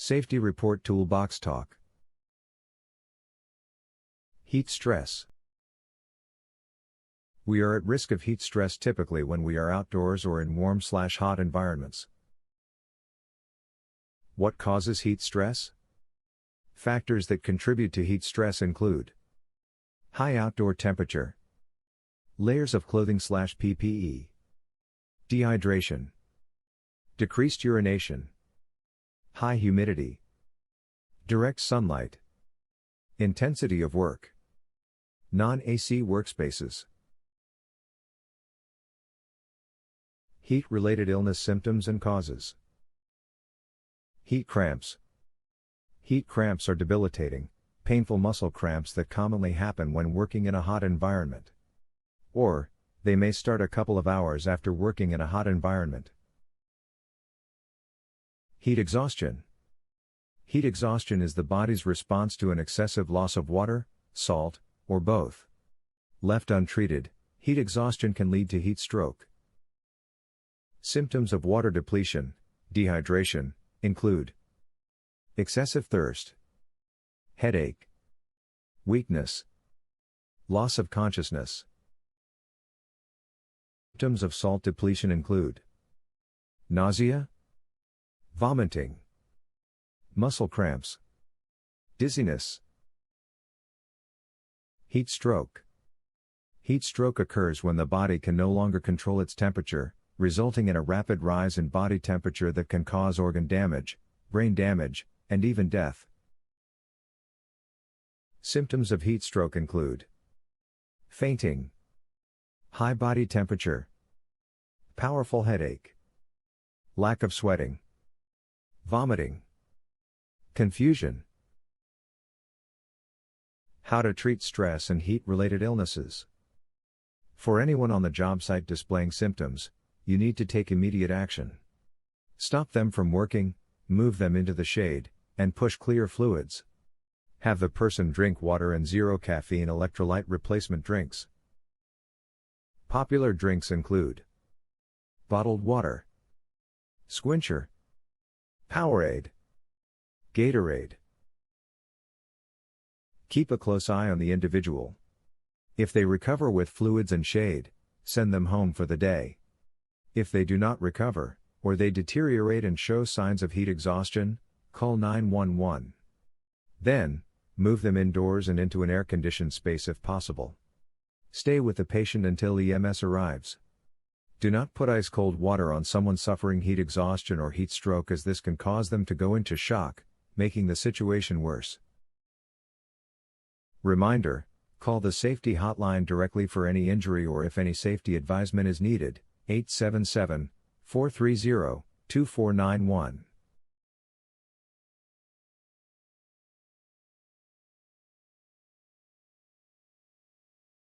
Safety Report Toolbox Talk. Heat stress. We are at risk of heat stress typically when we are outdoors or in warm/hot environments. What causes heat stress? Factors that contribute to heat stress include high outdoor temperature, layers of clothing/PPE, dehydration, decreased urination, high humidity, direct sunlight, intensity of work, non-AC workspaces. Heat-related illness symptoms and causes. Heat cramps. Heat cramps are debilitating, painful muscle cramps that commonly happen when working in a hot environment. Or, they may start a couple of hours after working in a hot environment. Heat exhaustion. Heat exhaustion is the body's response to an excessive loss of water, salt, or both. Left untreated, heat exhaustion can lead to heat stroke. Symptoms of water depletion, dehydration, include excessive thirst, headache, weakness, loss of consciousness. Symptoms of salt depletion include nausea, vomiting, muscle cramps, dizziness. Heat stroke. Heat stroke occurs when the body can no longer control its temperature, resulting in a rapid rise in body temperature that can cause organ damage, brain damage, and even death. Symptoms of heat stroke include fainting, high body temperature, powerful headache, lack of sweating, vomiting, confusion. How to treat stress and heat-related illnesses. For anyone on the job site displaying symptoms, you need to take immediate action. Stop them from working, move them into the shade, and push clear fluids. Have the person drink water and zero caffeine electrolyte replacement drinks. Popular drinks include bottled water, Squincher, Powerade, Gatorade. Keep a close eye on the individual. If they recover with fluids and shade, send them home for the day. If they do not recover, or they deteriorate and show signs of heat exhaustion, call 911. Then, move them indoors and into an air-conditioned space if possible. Stay with the patient until EMS arrives. Do not put ice-cold water on someone suffering heat exhaustion or heat stroke, as this can cause them to go into shock, making the situation worse. Reminder: call the safety hotline directly for any injury or if any safety advisement is needed, 877-430-2491.